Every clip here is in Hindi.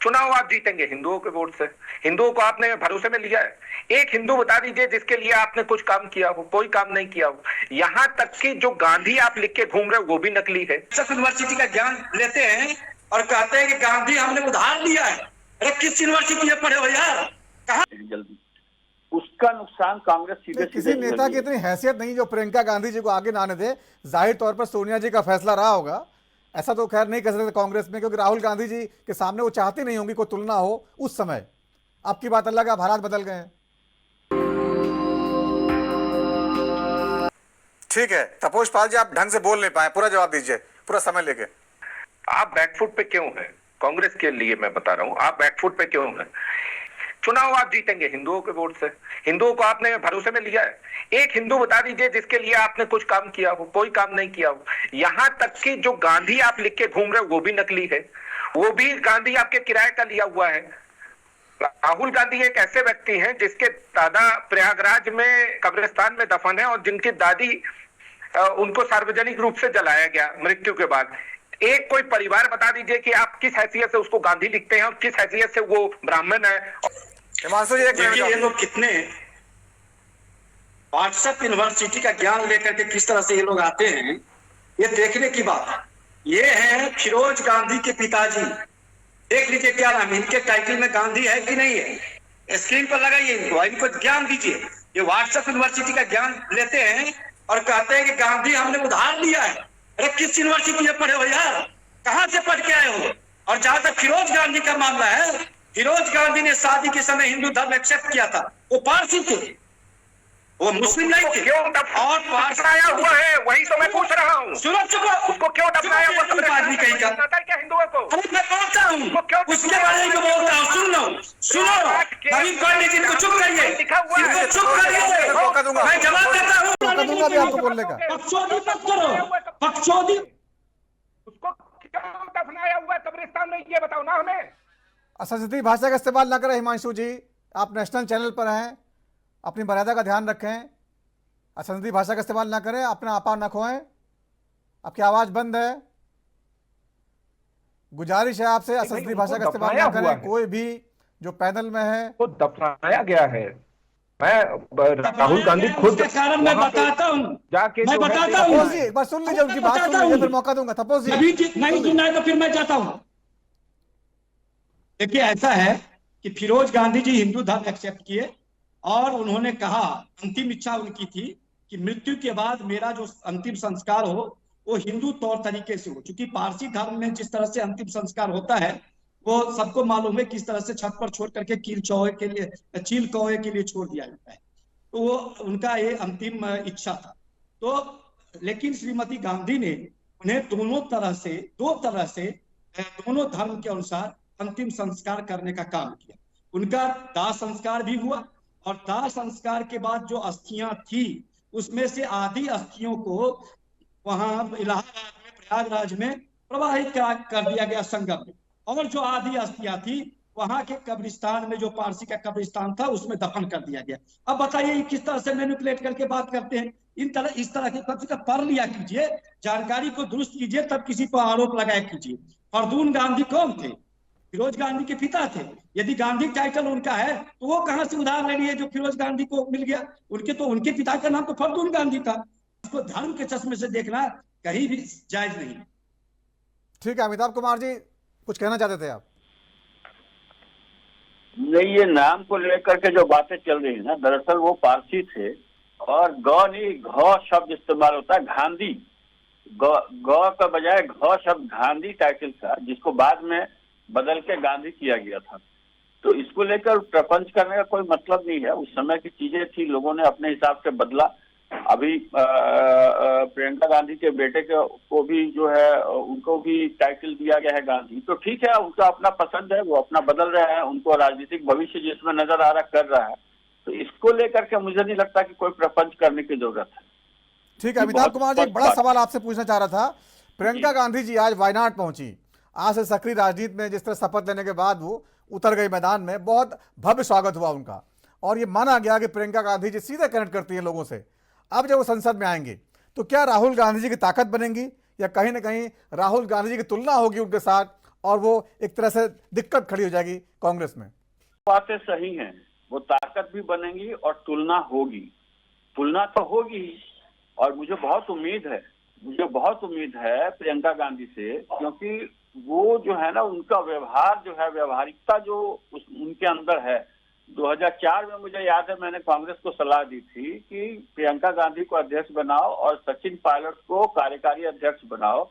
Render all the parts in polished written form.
चुनाव आप जीतेंगे हिंदुओं के वोट से। हिंदुओं को आपने भरोसे में लिया है। एक हिंदू बता दीजिए जिसके लिए आपने कुछ काम किया हो। कोई काम नहीं किया हो। यहाँ तक कि जो गांधी आप लिख के घूम रहे हो वो भी नकली है। यूनिवर्सिटी का ज्ञान लेते हैं और कहते हैं कि गांधी हमने उधार लिया है। अरे किस यूनिवर्सिटी में पढ़े हो यार? कहाँ जल्दी उसका नुकसान कांग्रेस सीधे किसी नेता की इतनी हैसियत नहीं जो प्रियंका गांधी जी को आगे ना आने दे। जाहिर तौर पर सोनिया जी का फैसला रहा होगा, ऐसा तो खैर नहीं कह सकते कांग्रेस में, क्योंकि राहुल गांधी जी के सामने वो चाहती नहीं होंगी कोई तुलना हो उस समय। आपकी बात अलग है, अब हालात बदल गए हैं। ठीक है तपोज पाल जी, आप ढंग से बोल नहीं पाए, पूरा जवाब दीजिए, पूरा समय लेके। आप बैकफुट पे क्यों हैं? कांग्रेस के लिए मैं बता रहा हूं, आप बैकफुट पे क्यों हैं? चुनाव आप जीतेंगे हिंदुओं के वोट से। हिंदुओं को आपने भरोसे में लिया है। एक हिंदू बता दीजिए जिसके लिए आपने कुछ काम किया हो। कोई काम नहीं किया हो। यहाँ तक कि जो गांधी आप लिख के घूम रहे हो वो भी नकली है। वो भी गांधी आपके किराए का लिया हुआ है। राहुल गांधी एक ऐसे व्यक्ति हैं जिसके दादा प्रयागराज में कब्रिस्तान में दफन है और जिनकी दादी उनको सार्वजनिक रूप से जलाया गया मृत्यु के बाद। एक कोई परिवार बता दीजिए कि आप किस हैसियत से उसको गांधी लिखते हैं और किस हैसियत से वो ब्राह्मण है। देखिए ये लोग कितने व्हाट्सएप यूनिवर्सिटी का ज्ञान लेकर के किस तरह से ये लोग आते हैं, ये देखने की बात है। ये है फिरोज गांधी के पिताजी। देख लीजिए क्या नाम, इनके टाइटल में गांधी है कि नहीं है, स्क्रीन पर लगाइए इनको ज्ञान दीजिए। ये व्हाट्सएप यूनिवर्सिटी का ज्ञान लेते हैं और कहते हैं कि गांधी हमने उधार लिया है। अरे किस यूनिवर्सिटी में पढ़े हो यार? कहां से पढ़ के आए हो? और जहां तक फिरोज गांधी का मामला है, फिरोज गांधी ने शादी के समय हिंदू धर्म एक्सेप्ट किया था। वो पारसी थे, वो मुस्लिम नहीं थे। क्यों दफनाया हुआ है? वही तो मैं पूछ रहा हूँ। सुनो चुप, उसको क्यों दफनाया हुआ? आदमी कहीं का क्या हिंदुओं को? अरे मैं बोलता हूँ उसके बारे में बोलता हूँ। सुन लो सुनो, नवीन पंडित इनको चुप करिए, इनको चुप करिए, मैं जवाब देता हूँ। दूंगा भी आपको बोलने का। बकचोदी मत करो, बकचोदी। उसको क्यों दफनाया हुआ कब्रिस्तान में, ये बताओ ना हमें। असंसदीय भाषा का इस्तेमाल ना करें हिमांशु जी, आप नेशनल चैनल पर हैं, अपनी मर्यादा का ध्यान रखें। असंसदीय भाषा का इस्तेमाल ना करें, अपना आपा न खोएं। आपकी आवाज़ बंद है। गुजारिश है आपसे असंसदीय भाषा का इस्तेमाल ना करें। कोई भी जो पैनल में है वो दफनाया गया है। मैं राहुल गांधी खुद कारण मैं बताता हूँ, जाके मैं बताता हूँ। तपोज जी एक बार सुन लीजिए, उनकी बात सुन लीजिए, फिर मौका दूंगा। तपोज जी नहीं सुनना है तो फिर मैं जाता हूँ। देखिए ऐसा है कि फिरोज गांधी जी हिंदू धर्म एक्सेप्ट किए और उन्होंने कहा, अंतिम इच्छा उनकी थी कि मृत्यु के बाद मेरा जो अंतिम संस्कार हो वो हिंदू तौर तरीके से हो। क्योंकि पारसी धर्म में जिस तरह से अंतिम संस्कार होता है वो सबको मालूम है, किस तरह से छत पर छोड़ करके चील कौवे के लिए छोड़ दिया जाता है। तो वो उनका ये अंतिम इच्छा था। तो लेकिन श्रीमती गांधी ने उन्हें दोनों तरह से दोनों धर्म के अनुसार अंतिम संस्कार करने का काम किया। उनका दाह संस्कार भी हुआ और दाह संस्कार के बाद जो अस्थियां थी उसमें से आधी अस्थियों को वहां इलाहाबाद में प्रयागराज में प्रवाहित कर दिया गया संगम में, और जो आधी अस्थियां थी वहां के कब्रिस्तान में, जो पारसी का कब्रिस्तान था, उसमें दफन कर दिया गया। अब बताइए किस तरह से मैनिपुलेट करके बात करते हैं। इस तरह के कब्र का पढ़ लिया कीजिए, जानकारी को दुरुस्त कीजिए, तब किसी पर आरोप लगाया कीजिए। फरदून गांधी कौन थे? फिरोज गांधी के पिता थे। यदि गांधी टाइटल उनका है तो वो कहां से उधार ले लिए जो फिरोज गांधी को मिल गया? उनके पिता का नाम तो फरदून गांधी था। इसको धर्म के चश्मे से देखना कहीं भी जायज नहीं। ठीक है अमिताभ कुमार जी, कुछ कहना चाहते थे आप? नहीं, ये नाम को लेकर के जो बातें चल रही है ना, दरअसल वो पारसी थे और ग नहीं घ शब्द इस्तेमाल होता है। गांधी ग का बजाय घ शब्द गांधी टाइटल था, जिसको बाद में बदल के गांधी किया गया था। तो इसको लेकर प्रपंच करने का कोई मतलब नहीं है। उस समय की चीजें थी, लोगों ने अपने हिसाब से बदला। अभी प्रियंका गांधी के बेटे को भी जो है उनको भी टाइटल दिया गया है गांधी। तो ठीक है, उनका अपना पसंद है, वो अपना बदल रहे हैं, उनको राजनीतिक भविष्य जिसमें नजर आ रहा कर रहा है। तो इसको लेकर के मुझे नहीं लगता कि कोई प्रपंच करने की जरूरत है। ठीक है अमिताभ कुमार जी, बड़ा सवाल आपसे पूछना चाह रहा था। प्रियंका गांधी जी आज वायनाड पहुंची, आज से सक्रिय राजनीति में जिस तरह शपथ लेने के बाद वो उतर गई मैदान में, बहुत भव्य स्वागत हुआ उनका और ये माना गया कि प्रियंका गांधी जी सीधे कनेक्ट करती है लोगों से। अब जब वो संसद में आएंगे तो क्या राहुल गांधी जी की ताकत बनेंगी या कहीं ना कहीं राहुल गांधी जी की तुलना होगी उनके साथ और वो एक तरह से दिक्कत खड़ी हो जाएगी कांग्रेस में। बातें सही हैं, वो ताकत भी बनेगी और तुलना होगी, तुलना तो होगी ही। और मुझे बहुत उम्मीद है प्रियंका गांधी से, क्योंकि वो जो है ना, उनका व्यवहार जो है, व्यवहारिकता जो उनके अंदर है। 2004 में मुझे याद है मैंने कांग्रेस को सलाह दी थी कि प्रियंका गांधी को अध्यक्ष बनाओ और सचिन पायलट को कार्यकारी अध्यक्ष बनाओ,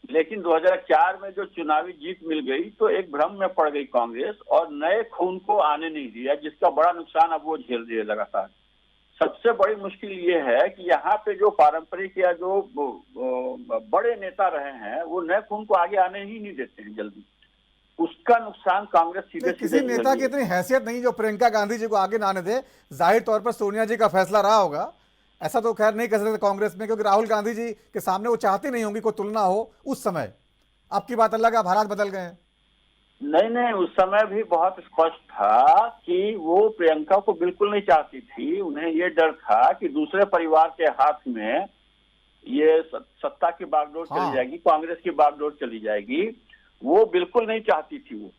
लेकिन 2004 में जो चुनावी जीत मिल गई तो एक भ्रम में पड़ गई कांग्रेस और नए खून को आने नहीं दिया, जिसका बड़ा नुकसान अब वो झेल रही है लगातार। सबसे बड़ी मुश्किल ये है कि यहाँ पे जो पारंपरिक या जो बड़े नेता रहे हैं वो नए खून को आगे आने ही नहीं देते हैं जल्दी, उसका नुकसान कांग्रेस सीधे किसी नेता की इतनी हैसियत नहीं जो प्रियंका गांधी जी को आगे ना आने दे। जाहिर तौर पर सोनिया जी का फैसला रहा होगा, ऐसा तो खैर नहीं कह सकते कांग्रेस में, क्योंकि राहुल गांधी जी के सामने वो चाहती नहीं होंगी कोई तुलना हो उस समय। आपकी बात अलग है, अब हालात बदल गए हैं। नहीं, उस समय भी बहुत स्पष्ट था कि वो प्रियंका को बिल्कुल नहीं चाहती थी। उन्हें ये डर था कि दूसरे परिवार के हाथ में ये सत्ता की बागडोर चली जाएगी, कांग्रेस की बागडोर चली जाएगी। वो बिल्कुल नहीं चाहती थी वो,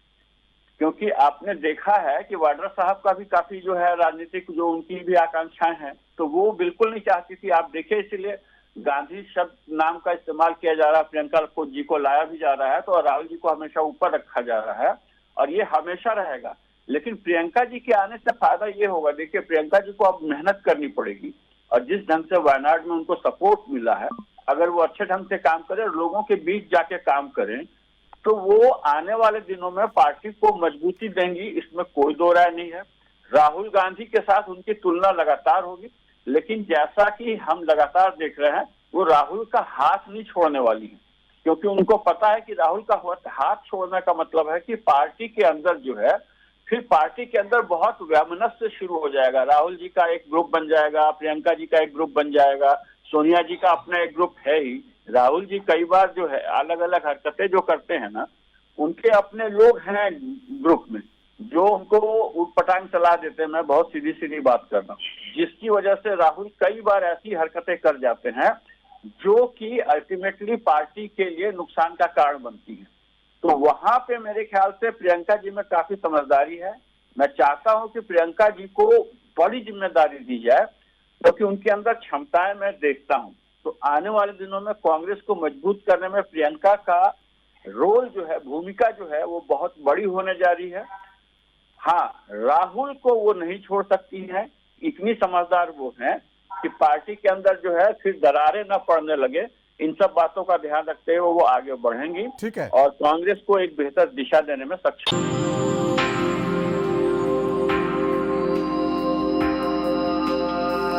क्योंकि आपने देखा है कि वाड्रा साहब का भी काफी जो है राजनीतिक जो उनकी भी आकांक्षाएं हैं, तो वो बिल्कुल नहीं चाहती थी। आप देखिए, इसलिए गांधी शब्द नाम का इस्तेमाल किया जा रहा है, प्रियंका को जी को लाया भी जा रहा है, तो राहुल जी को हमेशा ऊपर रखा जा रहा है और ये हमेशा रहेगा। लेकिन प्रियंका जी के आने से फायदा ये होगा, देखिए प्रियंका जी को अब मेहनत करनी पड़ेगी और जिस ढंग से वायनाड में उनको सपोर्ट मिला है, अगर वो अच्छे ढंग से काम करें, लोगों के बीच जाके काम करें, तो वो आने वाले दिनों में पार्टी को मजबूती देंगी, इसमें कोई दो राय नहीं है। राहुल गांधी के साथ उनकी तुलना लगातार होगी, लेकिन जैसा कि हम लगातार देख रहे हैं, वो राहुल का हाथ नहीं छोड़ने वाली है, क्योंकि उनको पता है कि राहुल का हाथ छोड़ने का मतलब है कि पार्टी के अंदर जो है, फिर पार्टी के अंदर बहुत वैमनस्य शुरू हो जाएगा। राहुल जी का एक ग्रुप बन जाएगा, प्रियंका जी का एक ग्रुप बन जाएगा, सोनिया जी का अपना एक ग्रुप है ही। राहुल जी कई बार जो है अलग अलग हरकतें जो करते हैं ना, उनके अपने लोग हैं ग्रुप में जो उनको उटपटांग सलाह देते हैं। मैं बहुत सीधी सीधी बात कर रहा हूँ, जिसकी वजह से राहुल कई बार ऐसी हरकतें कर जाते हैं जो कि अल्टीमेटली पार्टी के लिए नुकसान का कारण बनती है। तो वहां पे मेरे ख्याल से प्रियंका जी में काफी समझदारी है। मैं चाहता हूं कि प्रियंका जी को बड़ी जिम्मेदारी दी जाए, क्योंकि उनके अंदर क्षमताएं मैं देखता हूं। तो आने वाले दिनों में कांग्रेस को मजबूत करने में प्रियंका का रोल जो है, भूमिका जो है, वो बहुत बड़ी होने जा रही है। हाँ, राहुल को वो नहीं छोड़ सकती है, इतनी समझदार वो है कि पार्टी के अंदर जो है फिर दरारें न पड़ने लगे। इन सब बातों का ध्यान रखते हुए वो आगे बढ़ेंगी, ठीक है, और कांग्रेस को एक बेहतर दिशा देने में सक्षम।